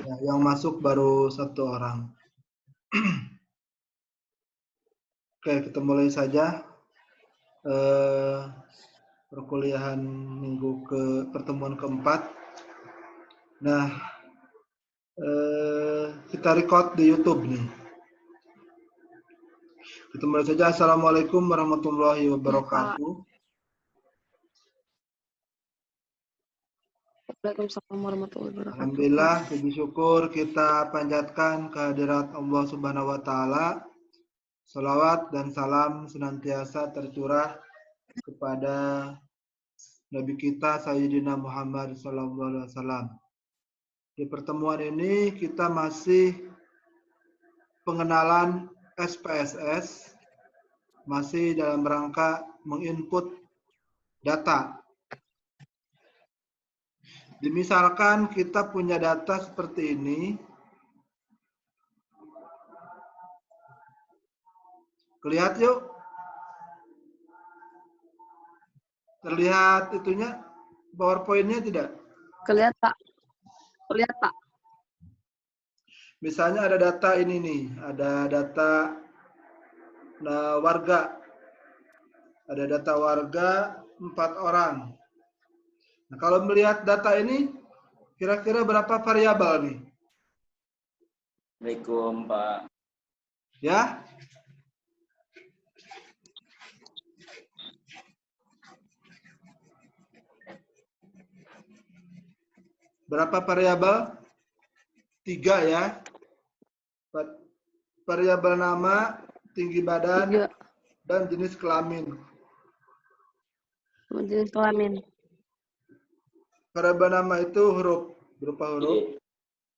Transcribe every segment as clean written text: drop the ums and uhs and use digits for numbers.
Ya, yang masuk baru 1 orang. Oke, kita mulai saja perkuliahan pertemuan keempat. Nah, kita record di YouTube nih. Kita mulai saja. Assalamualaikum warahmatullahi wabarakatuh. Waalaikumsalam warahmatullahi wabarakatuh. Alhamdulillah, puji syukur kita panjatkan kehadirat Allah Subhanahu wa taala. Salawat dan salam senantiasa tercurah kepada Nabi kita Sayyidina Muhammad SAW. Di pertemuan ini kita masih pengenalan SPSS, masih dalam rangka menginput data. Misalkan kita punya data seperti ini, lihat yuk, terlihat itunya, PowerPoint-nya tidak? Kelihatan, Pak. Misalnya ada data ini nih, ada data warga, ada data warga 4 orang. Nah, kalau melihat data ini, kira-kira berapa variabel nih? Assalamualaikum, Pak. Ya? Berapa variabel? 3 ya. Variabel nama, tinggi badan, 3. dan jenis kelamin. Jenis kelamin. Variabel nama itu huruf, berupa huruf,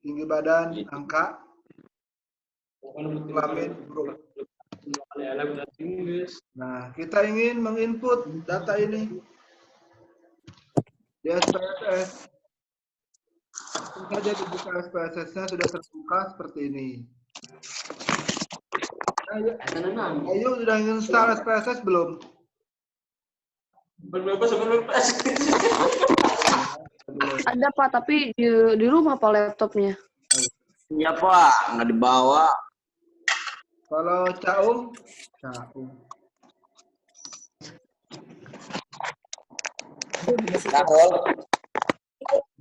tinggi badan, angka, kelamin, huruf. Nah, kita ingin menginput data ini di SPSS. Langsung saja dibuka SPSS-nya, sudah terbuka seperti ini. Ayo, sudah install SPSS belum? Ada Pak, tapi di rumah Pak laptopnya. Iya Pak, nggak dibawa. Kalau Caum.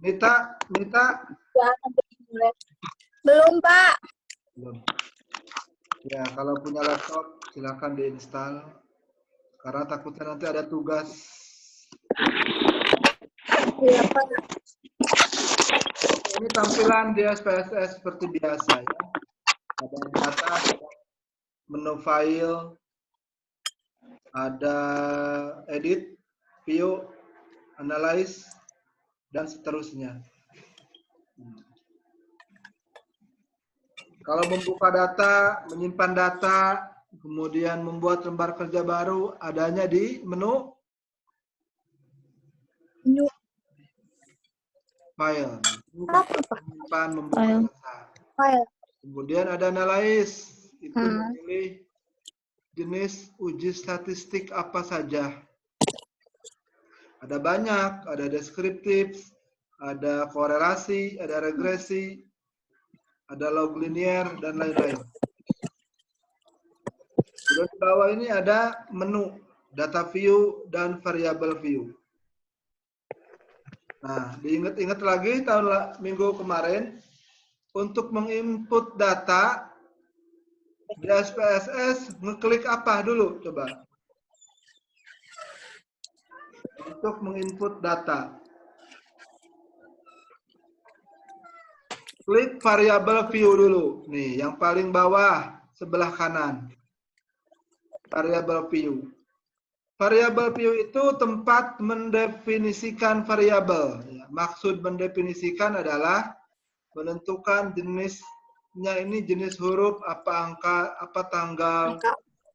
Mita. Belum, Pak. Belum. Ya, kalau punya laptop silakan diinstal. Karena takutnya nanti ada tugas. Iya, Pak. Ini tampilan di SPSS seperti biasa ya. Ada data, menu file, ada edit, view, analyze, dan seterusnya. Kalau membuka data, menyimpan data, kemudian membuat lembar kerja baru, adanya di menu file. Menyimpan, membuka data. File. Kemudian ada analyze, itu memilih jenis uji statistik apa saja. Ada banyak, ada deskriptif, ada korelasi, ada regresi, ada log linear, dan lain-lain. Di bawah ini ada menu data view dan variable view. Nah, diingat-ingat lagi minggu kemarin, untuk menginput data di SPSS, ngeklik apa dulu coba? Untuk menginput data. Klik variable view dulu. Nih, yang paling bawah sebelah kanan. Variable view. Variable view itu tempat mendefinisikan variabel. Maksud mendefinisikan adalah menentukan jenisnya, ini jenis huruf, apa angka, apa tanggal,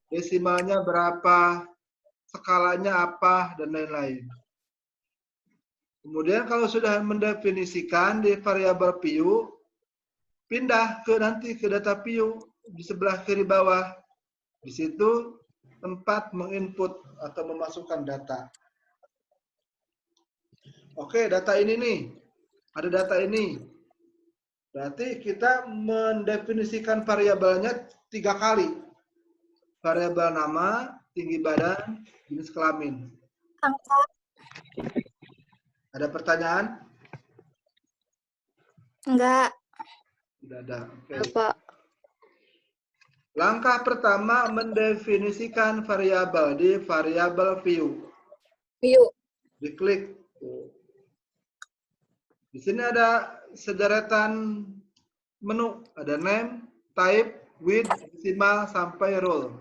desimalnya berapa, skalanya apa, dan lain-lain. Kemudian kalau sudah mendefinisikan di variabel view, pindah nanti ke data view di sebelah kiri bawah. Di situ tempat menginput atau memasukkan data. Oke, data ini nih. Ada data ini. Berarti kita mendefinisikan variabelnya 3 kali. Variabel nama, tinggi badan, jenis kelamin. Angka. Ada pertanyaan? Enggak. Tidak ada. Oke. Pak. Langkah pertama mendefinisikan variabel di variabel view. View. Diklik. Di sini ada sederetan menu, ada name, type, width, decimal sampai row.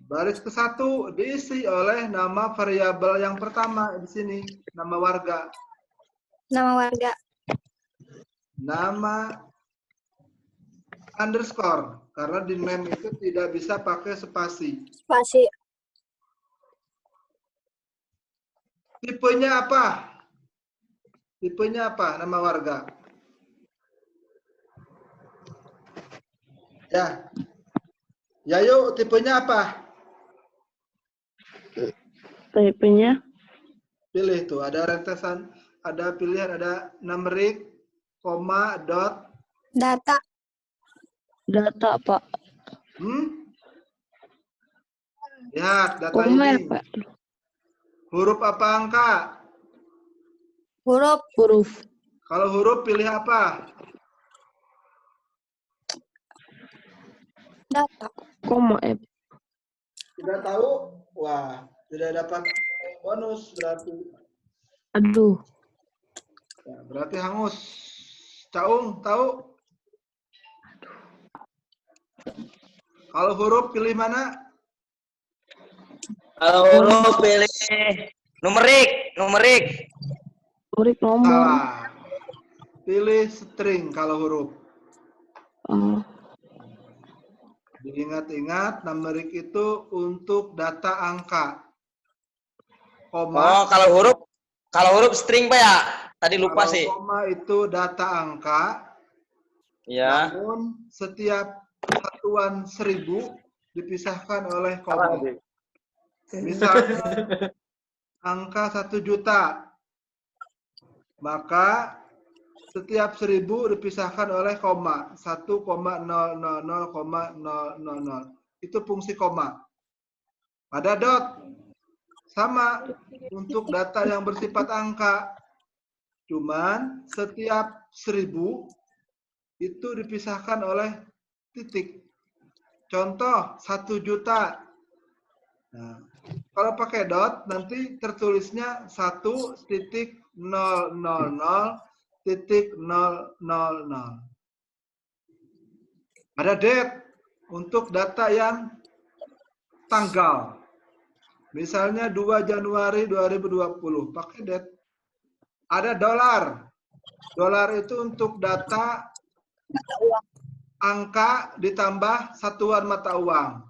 Baris ke-1 diisi oleh nama variabel yang pertama di sini, nama warga. Nama warga. Nama underscore karena di name itu tidak bisa pakai spasi. Spasi. Tipenya apa? Tipenya apa nama warga? Ya. Ya yuk, tipenya apa? Tipenya Pilih tuh, ada rentetan, ada pilihan, ada numerik, koma, dot. Data. data, Pak. Lihat data Komen, ini. Pak. Huruf apa angka? Huruf. Huruf. Kalau huruf pilih apa? Data. Koma, F. Tidak tahu? Wah, tidak dapat bonus berarti. Aduh. Ya, berarti hangus. Caung, tahu? Kalau huruf pilih mana? Kalau huruf pilih numerik. Huruf nomor. Salah. Pilih string kalau huruf. Oh. Diingat-ingat, numerik itu untuk data angka. Oh, Koma. kalau huruf string Pak ya? Tadi lupa Kalau sih. koma itu data angka. Ya. Namun setiap satuan 1000 dipisahkan oleh koma. Misalnya angka 1 juta, maka setiap 1000 dipisahkan oleh koma. 1,000,000. Itu fungsi koma. Ada dot. Sama untuk data yang bersifat angka. Cuman setiap 1000 itu dipisahkan oleh titik. Contoh 1 juta. Nah, kalau pakai dot nanti tertulisnya 1.000.000. Ada date untuk data yang tanggal. Misalnya 2 Januari 2020, pakai date. Ada dolar. Dolar itu untuk data angka ditambah satuan mata uang.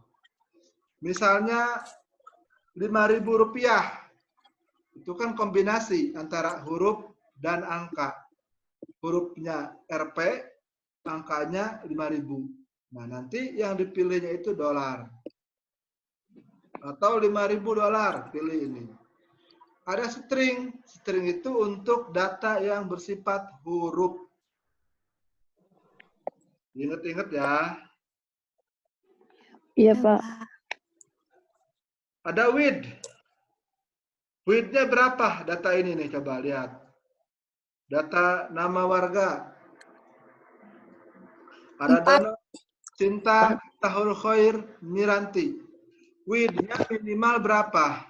Misalnya 5.000 rupiah. Itu kan kombinasi antara huruf dan angka. Hurufnya Rp, angkanya 5.000. Nah, nanti yang dipilihnya itu dolar. Atau 5.000 dolar, pilih ini. Ada string. String itu untuk data yang bersifat huruf. Ingat-ingat ya. Iya, Pak. Ada width. Width-nya berapa data ini nih? Coba lihat. Data nama warga. Ada Dono Cinta Tahul Khair Miranti. Width-nya minimal berapa?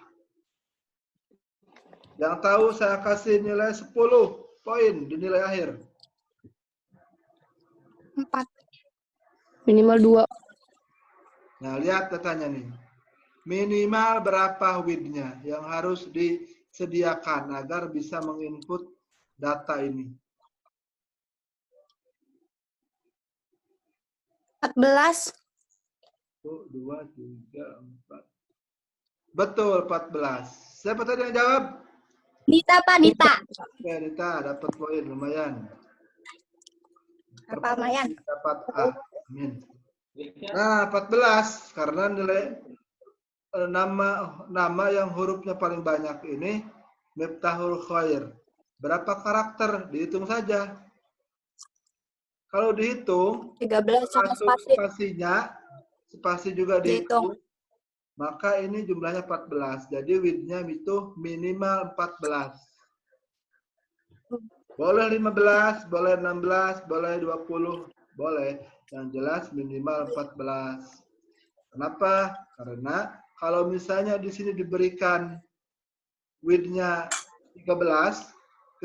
Yang tahu saya kasih nilai 10 poin di nilai akhir. 4. Minimal 2. Nah, lihat datanya nih. Minimal berapa width-nya yang harus disediakan agar bisa menginput data ini? 14. 1, 2, 3, 4. Betul, 14. Siapa tadi yang jawab? Dita, Pak, Dita. Oke, Dita dapat poin lumayan. Apa lumayan? Dapat A. Amin. Nah, 14 karena nilai nama yang hurufnya paling banyak ini Miftahul Khair. Berapa karakter? Dihitung saja. Kalau dihitung, 13 sama masuk spasi. spasi juga Dihitung. dihitung, maka ini jumlahnya 14. Jadi width-nya itu minimal 14. Boleh 15, boleh 16, boleh 20, boleh. Yang jelas minimal 14. Kenapa? Karena kalau misalnya di sini diberikan width-nya 13,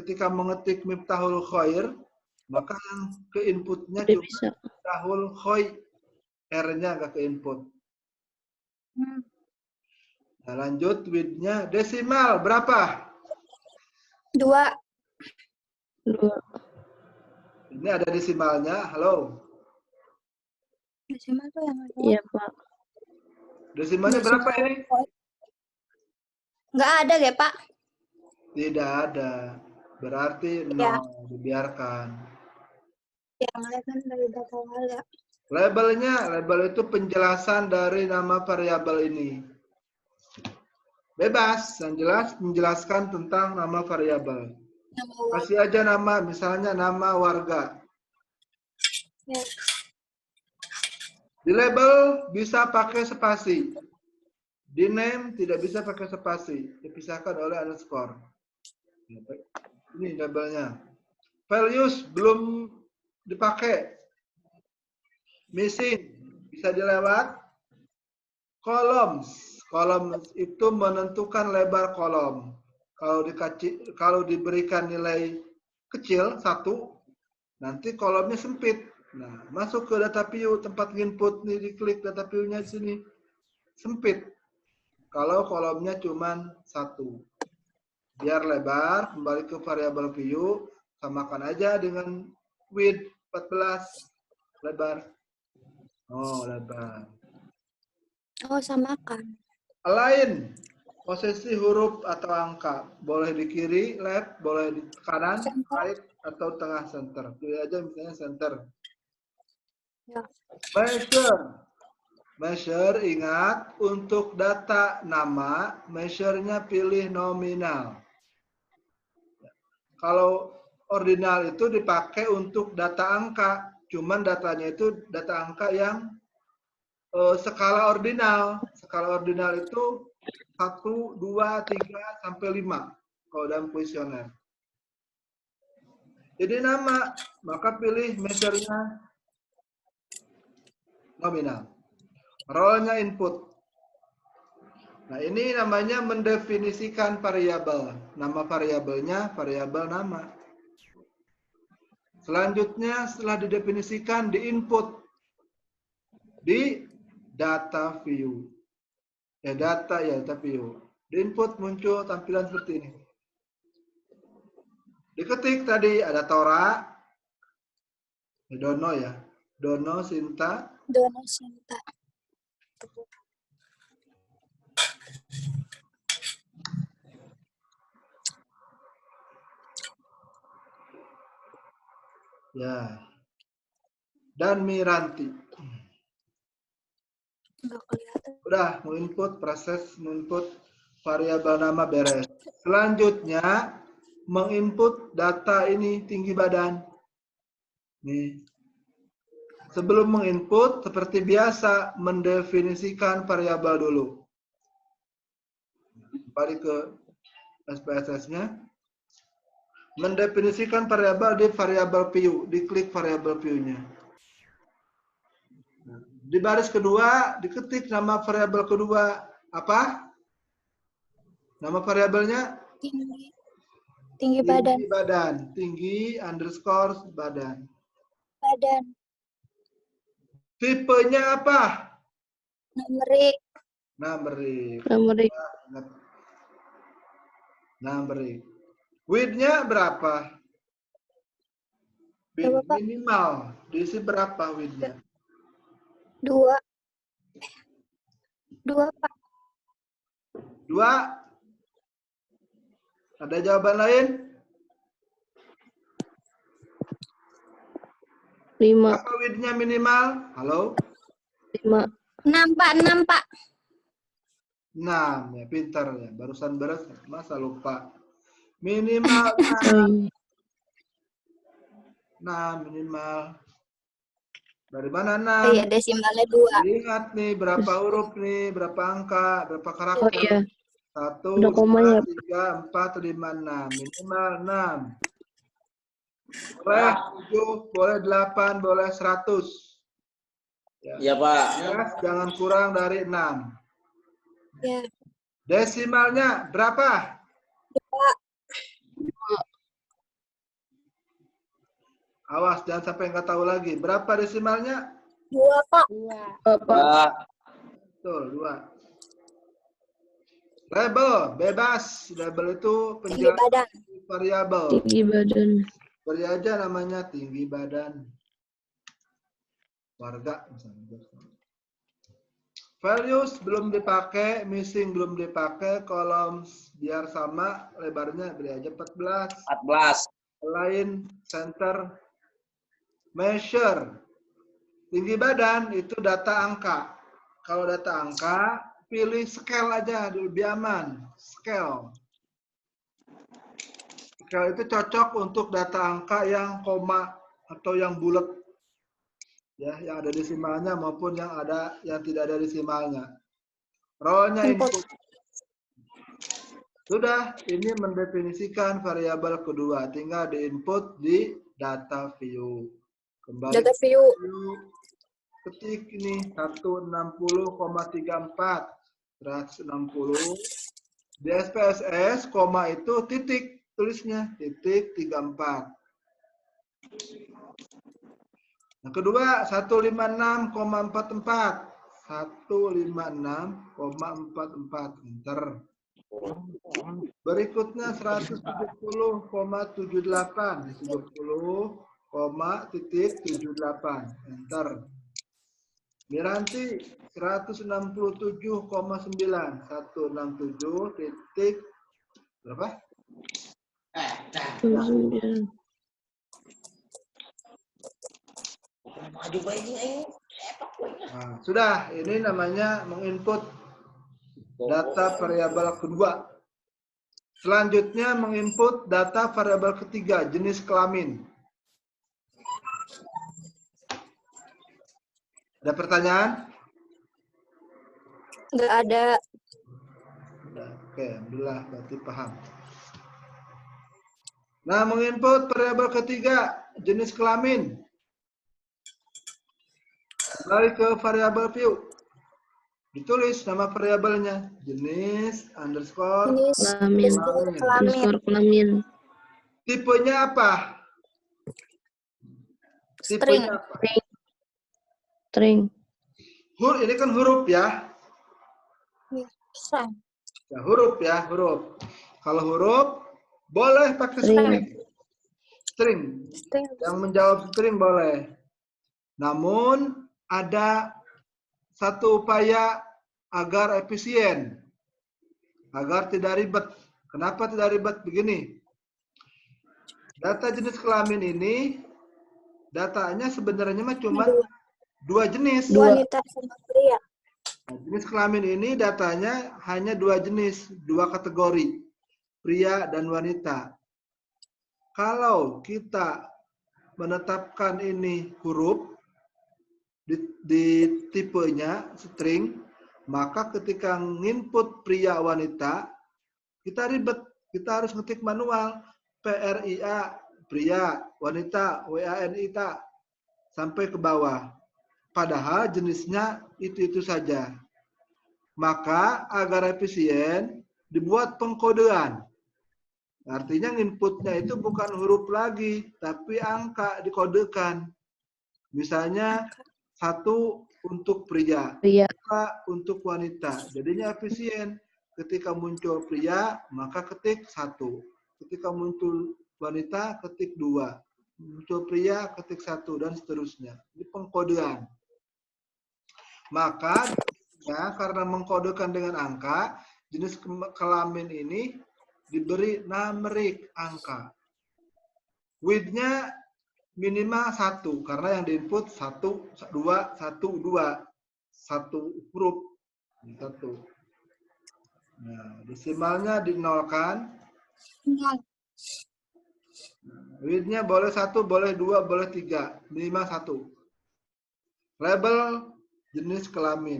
ketika mengetik Miftahul Khair, maka yang ke inputnya Udah cuma bisa. Miftahul Khair, R-nya nggak ke input. Nah, lanjut width-nya desimal berapa? 2. 2. Ini ada desimalnya. Halo. Desimal tuh yang ada. Iya, Pak. Desimalnya berapa ini? Nggak ada ya, Pak? Tidak ada. Berarti Ya. 0. Dibiarkan. Yang lain kan dari data warga. Label itu penjelasan dari nama variabel ini. Bebas, yang jelas menjelaskan tentang nama variabel. Nama warga. Kasih aja nama, misalnya nama warga. Ya. Di label bisa pakai spasi. Di name tidak bisa pakai spasi, dipisahkan oleh underscore. Ini labelnya. Values belum dipakai. Missing bisa dilewat. Columns. Columns itu menentukan lebar kolom. Kalau diberikan nilai kecil 1, nanti kolomnya sempit. Nah, masuk ke data view, tempat input nih, diklik data view-nya di sini. Sempit. Kalau kolomnya cuma 1. Biar lebar, kembali ke variabel view, samakan aja dengan width 14. Lebar. Oh, lebar. Oh, samakan. Align. Posisi huruf atau angka. Boleh di kiri, left, boleh di kanan, Center. right, atau tengah center. Pilih aja misalnya center. Ya. Measure, ingat, untuk data nama, measure-nya pilih nominal. Kalau ordinal itu dipakai untuk data angka, cuman datanya itu data angka yang skala ordinal. Skala ordinal itu 1, 2, 3, sampai 5 kalau dalam kuesioner. Jadi nama, maka pilih measure-nya nominal. Role-nya input. Nah, ini namanya mendefinisikan variabel. Nama variabelnya variabel nama. Selanjutnya setelah didefinisikan di input di data view. Data view. Di input muncul tampilan seperti ini. Diketik tadi ada Tora, Dono ya. Dono, Sinta. Dono Sinta. Ya. Dan Miranti. Nggak kelihatan. Udah, menginput, proses menginput variabel nama beres. Selanjutnya, menginput data ini tinggi badan. Nih. Sebelum menginput, seperti biasa, mendefinisikan variabel dulu. Kembali ke SPSS-nya. Mendefinisikan variabel di variabel view. Diklik variabel view-nya. Di baris kedua, diketik nama variabel kedua. Apa? Nama variabelnya? Tinggi badan. Tinggi badan. Tinggi underscore badan. Badan. Tipenya apa? Numerik. Numerik. Numerik. Numerik. Width-nya berapa? Berapa, Pak? Minimal. Diisi berapa width-nya? 2. 2, Pak. 2. Ada jawaban lain? 5. Apa width-nya minimal? Halo? 5. 6, Pak. 6, Pak. 6. Ya, pintar ya. Barusan beres, masa lupa. Minimal 6. 6 minimal. Dari mana Oh 6? iya, desimalnya 2. Ingat nih, berapa huruf nih, berapa angka, berapa Oh karakter. iya. 1, Ada 2, komanya. 3, 4, 5, 6. Minimal 6. Boleh 7, boleh 8, boleh 100. Iya, Pak. Jelas, jangan kurang dari 6. Ya. Desimalnya berapa? Awas, jangan sampai nggak tahu lagi. Berapa desimalnya? 2, Pak. Pak. Betul, 2. Label, bebas. Label itu Tinggi penjelasan badan. variabel. Tinggi badan. Beri aja namanya tinggi badan. Warga misalnya. Values belum dipakai, missing belum dipakai, kolom biar sama, lebarnya beri aja 14. 14. Lain, center, measure. Tinggi badan itu data angka. Kalau data angka, pilih scale aja, lebih aman. Scale. Scale itu cocok untuk data angka yang koma atau yang bulat. Ya, yang ada desimalnya maupun yang tidak ada desimalnya. Row-nya input. Sudah, ini mendefinisikan variabel kedua. Tinggal diinput di data view. Kembali Data ke view. ketik ini 160,34 160 di SPSS koma itu titik tulisnya titik 34. Yang kedua 156,44 156,44 enter. Berikutnya 170,78 70,78 enter. Miranti 167,9 167 titik berapa? Nah, sudah, ini namanya menginput data variabel kedua. Selanjutnya menginput data variabel ketiga, jenis kelamin. Ada pertanyaan? Nggak ada. Oke, alhamdulillah berarti paham. Nah, menginput variabel ketiga, jenis kelamin. Kembali ke variabel view. Ditulis nama variabelnya, jenis underscore Kelamin. Underscore kelamin. tipenya apa? String. Tipenya apa? String. Ini kan huruf ya. Bisa. Ya, huruf ya, huruf. Kalau huruf boleh pakai String. string. Yang menjawab string boleh. Namun ada satu upaya agar efisien, agar tidak ribet. Kenapa tidak ribet? Begini. Data jenis kelamin ini datanya sebenarnya cuma 2 jenis. Wanita sama pria. Nah, jenis kelamin ini datanya hanya 2 jenis, 2 kategori, pria dan wanita. Kalau kita menetapkan ini huruf di tipenya string, maka ketika nginput pria wanita, kita ribet. Kita harus ngetik manual, PRIA, pria, wanita, WANITA, sampai ke bawah. Padahal jenisnya itu-itu saja. Maka agar efisien, dibuat pengkodean. Artinya inputnya itu bukan huruf lagi, tapi angka dikodekan. Misalnya 1 untuk pria, 2 untuk wanita. Jadinya efisien. Ketika muncul pria, maka ketik 1. Ketika muncul wanita, ketik 2. Muncul pria, ketik 1, dan seterusnya. Ini pengkodean. Maka ya, karena mengkodekan dengan angka, jenis kelamin ini diberi numerik angka. Width-nya minimal 1, karena yang diinput 1, 2, 1, 2. 1 huruf. 1. Nah, desimalnya dinolkan. Width-nya boleh 1, boleh 2, boleh 3. Minimal 1. Label jenis kelamin.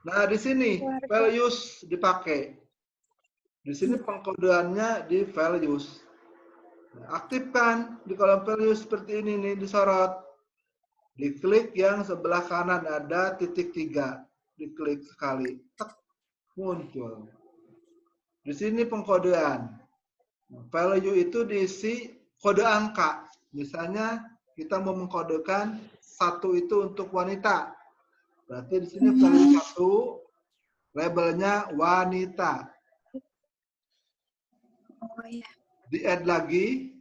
Nah, di sini values dipakai. Di sini pengkodeannya di values. Nah, aktifkan di kolom values seperti ini nih, disorot. Diklik yang sebelah kanan ada titik 3. Diklik sekali. Tek, muncul. Di sini pengkodean. Nah, value itu diisi kode angka. Misalnya kita mau mengkodekan 1 itu untuk wanita. Berarti di sini value 1 labelnya wanita. Oh ya. Di-add lagi.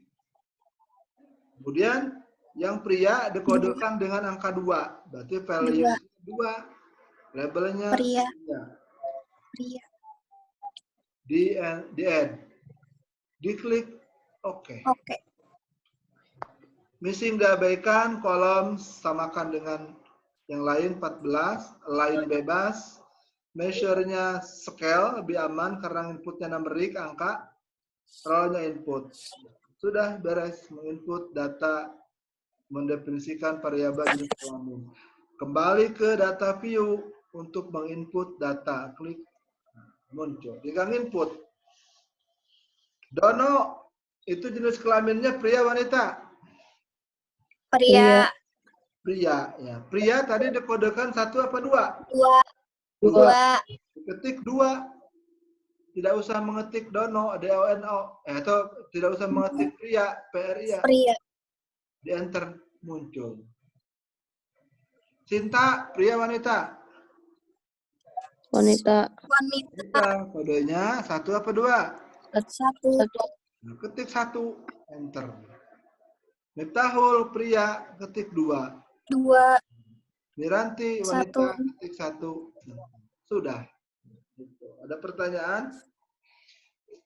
Kemudian yang pria dikodekan dengan angka 2. Berarti value 2. Labelnya Pria. pria. Di-add. Diklik oke. Oke. Missing diabaikan, kolom samakan dengan yang lain 14, align bebas, measure-nya scale, lebih aman karena inputnya numerik, angka, row-nya input. Sudah beres menginput data, mendefinisikan variabel jenis kelamin. Kembali ke data view untuk menginput data. Klik, muncul. Tinggal input. Dono, itu jenis kelaminnya pria wanita? Pria. Pria, ya. Pria tadi dikodekan 1 apa 2? 2. Ketik 2. Tidak usah mengetik dono, D-O-N-O. Atau tidak usah mengetik pria, P-R-I-A. Pria. Di enter, muncul. Cinta, pria wanita? Wanita. Wanita. Kodenya 1 apa 2? 1. Nah, ketik 1, enter. Miftahul, pria, ketik 2. 2. Miranti, 1. wanita, ketik 1. Sudah. Ada pertanyaan?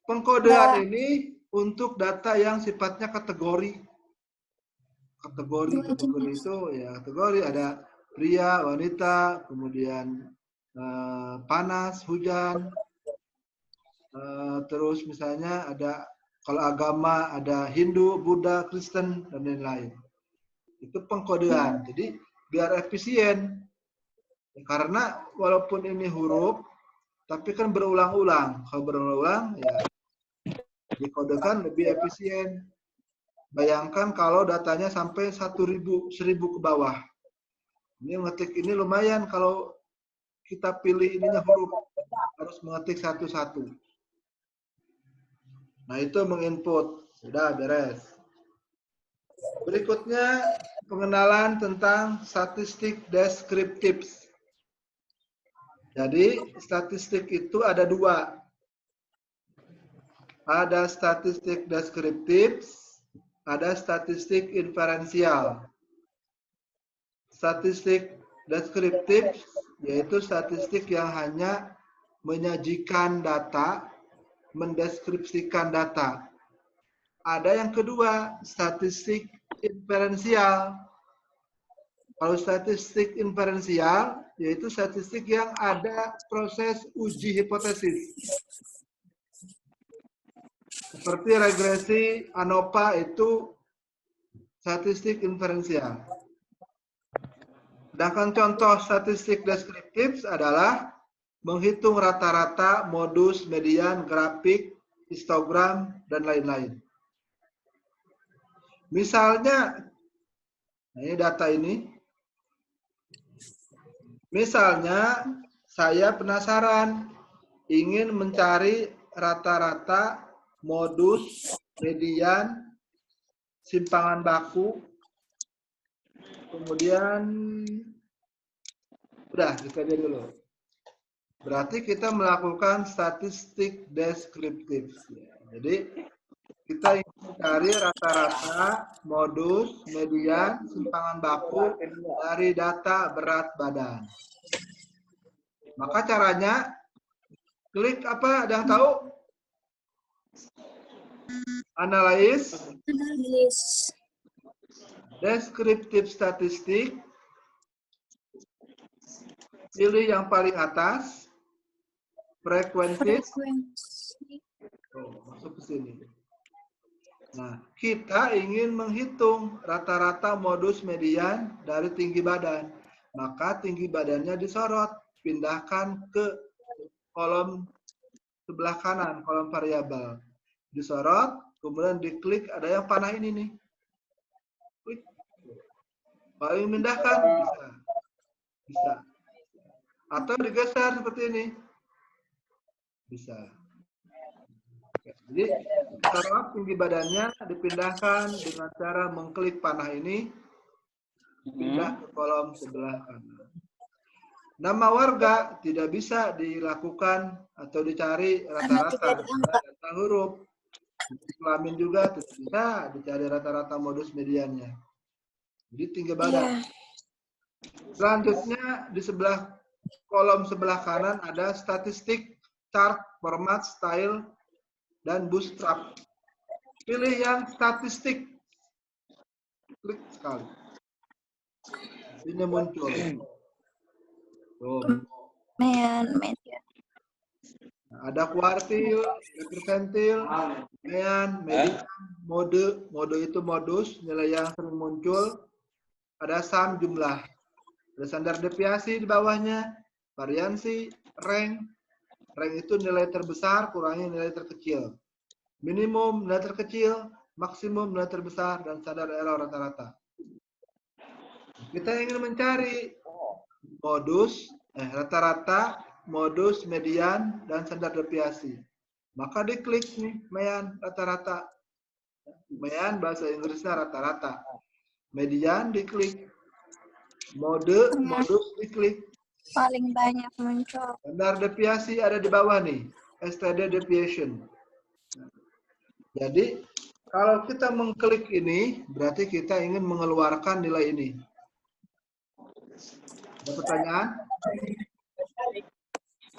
Pengkodean ini untuk data yang sifatnya kategori. Kategori itu ya kategori ada pria, wanita, kemudian panas, hujan, terus misalnya ada kalau agama ada Hindu, Buddha, Kristen dan lain-lain. Itu pengkodean. Jadi biar efisien. Karena walaupun ini huruf tapi kan berulang-ulang. Kalau berulang-ulang ya dikodekan lebih efisien. Bayangkan kalau datanya sampai 1000 ke bawah. Ini ngetik ini lumayan kalau kita pilih ininya huruf. Harus mengetik satu-satu. Nah, itu menginput. Sudah beres. Berikutnya pengenalan tentang statistik deskriptif. Jadi, statistik itu ada 2. Ada statistik deskriptif, ada statistik inferensial. Statistik deskriptif yaitu statistik yang hanya menyajikan data, mendeskripsikan data. Ada yang kedua, statistik inferensial. Kalau statistik inferensial yaitu statistik yang ada proses uji hipotesis. Seperti regresi ANOVA itu statistik inferensial. Sedangkan contoh statistik deskriptif adalah menghitung rata-rata, modus, median, grafik, histogram, dan lain-lain. Misalnya, ini data ini. Misalnya, saya penasaran ingin mencari rata-rata, modus, median, simpangan baku, kemudian udah itu aja dulu. Berarti kita melakukan statistik deskriptif. Jadi kita ingin mencari rata-rata, modus, median, simpangan baku dari data berat badan. Maka caranya klik apa? Ada yang tahu? Analyze, deskriptif statistik, pilih yang paling atas, frekuensi, masuk ke sini. Nah, kita ingin menghitung rata-rata modus median dari tinggi badan. Maka tinggi badannya disorot, pindahkan ke kolom sebelah kanan, kolom variabel. Disorot, kemudian diklik, ada yang panah ini nih. Klik. Kalau ingin pindahkan, bisa. Bisa. Atau digeser seperti ini. Bisa. Jadi, sorot tinggi badannya dipindahkan dengan cara mengklik panah ini, pindah ke kolom sebelah kanan. Nama warga tidak bisa dilakukan atau dicari rata-rata data huruf. Kelamin juga tidak bisa dicari rata-rata modus mediannya. Jadi tinggi badan. Selanjutnya di sebelah kolom sebelah kanan ada statistik, chart, format, style, dan bootstrap. Pilih yang statistik. Klik sekali. Ini muncul. Media. Ada kuartil, persentil, median, mode. Mode itu modus, nilai yang sering muncul. Ada sum, jumlah. Ada standar deviasi di bawahnya, variansi, rank. Rank itu nilai terbesar kurangi nilai terkecil. Minimum nilai terkecil, maksimum nilai terbesar, dan standar error rata-rata. Kita ingin mencari modus, rata-rata, modus, median, dan standar deviasi. Maka diklik nih, median, rata-rata. Median bahasa Inggrisnya rata-rata. Median diklik. Mode, modus diklik. Paling banyak muncul. Standar deviasi ada di bawah nih, STD deviation. Jadi, kalau kita mengklik ini, berarti kita ingin mengeluarkan nilai ini. Ada pertanyaan?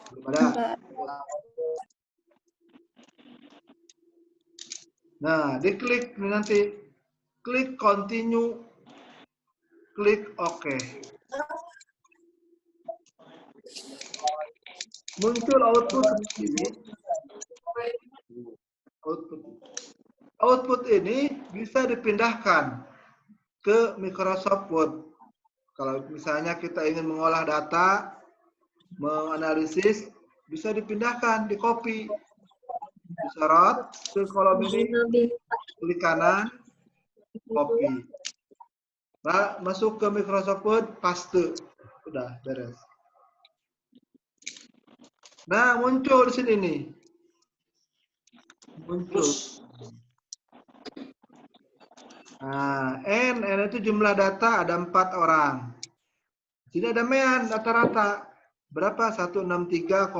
Belum ada. Nah, diklik nanti. Klik continue. Klik OK. Muncul output ini. Output ini bisa dipindahkan ke Microsoft Word. Kalau misalnya kita ingin mengolah data, menganalisis, bisa dipindahkan, di copy, disorot ke kolom ini, klik kanan, copy. Nah, masuk ke Microsoft Word, paste, udah beres. Nah, muncul di sini nih, muncul. Nah, N itu jumlah data, ada 4 orang. Sini ada median rata-rata. Berapa? 163,86.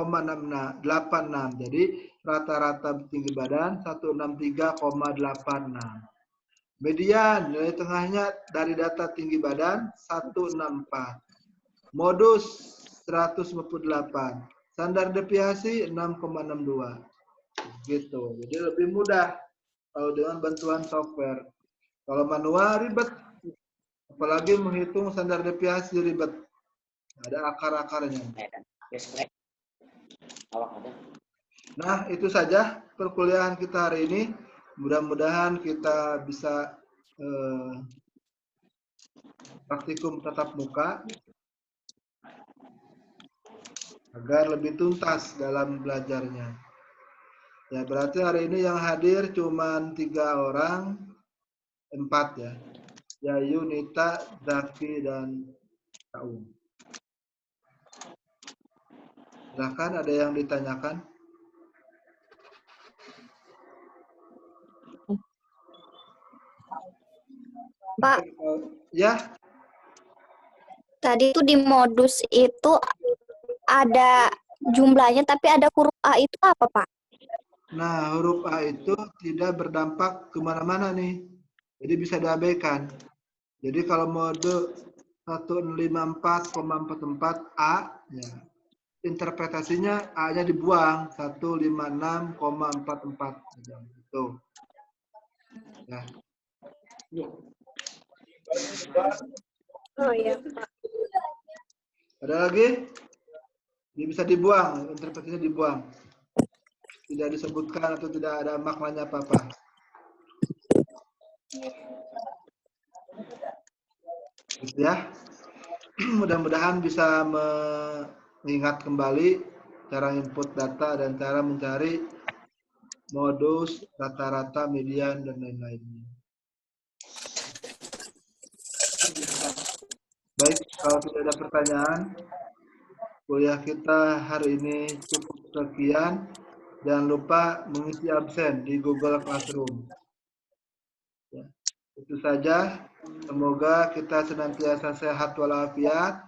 Jadi rata-rata tinggi badan 163,86. Median, nilai tengahnya dari data tinggi badan 164. Modus 158. Standar deviasi 6,62. Gitu. Jadi lebih mudah kalau dengan bantuan software. Kalau manual ribet, apalagi menghitung standar deviasi ribet. Ada akar-akarnya. Nah, itu saja perkuliahan kita hari ini. Mudah-mudahan kita bisa praktikum tatap muka agar lebih tuntas dalam belajarnya. Ya, berarti hari ini yang hadir cuma 3 orang. 4 ya. Yayu, Nita, Zaki, dan Kaum. Silahkan, ada yang ditanyakan? Pak, ya. Tadi itu di modus itu ada jumlahnya, tapi ada huruf A itu apa, Pak? Nah, huruf A itu tidak berdampak kemana-mana nih. Jadi bisa diabaikan. Jadi kalau mode 154,44 A, ya, interpretasinya A-nya dibuang 156,44. Gitu. Ya. Oh iya, Pak. Ada lagi? Dia bisa dibuang, interpretasinya dibuang. Tidak disebutkan atau tidak ada maknanya apa-apa. Ya. Mudah-mudahan bisa mengingat kembali cara input data dan cara mencari modus, rata-rata, median, dan lain-lainnya. Baik, kalau tidak ada pertanyaan, kuliah kita hari ini cukup sekian. Jangan lupa mengisi absen di Google Classroom. Ya, itu saja. Semoga kita senantiasa sehat walafiat.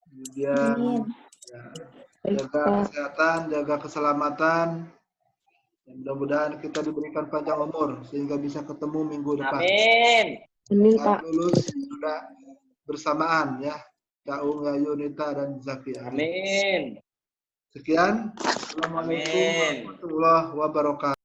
Kemudian ya, jaga kesehatan, jaga keselamatan. Dan mudah-mudahan kita diberikan panjang umur sehingga bisa ketemu minggu depan. Amin. Amin, Saat Pak. lulus juga bersamaan ya. Kak Unga, Yunita, dan Zaki. Amin. Sekian. Assalamualaikum warahmatullahi wabarakatuh.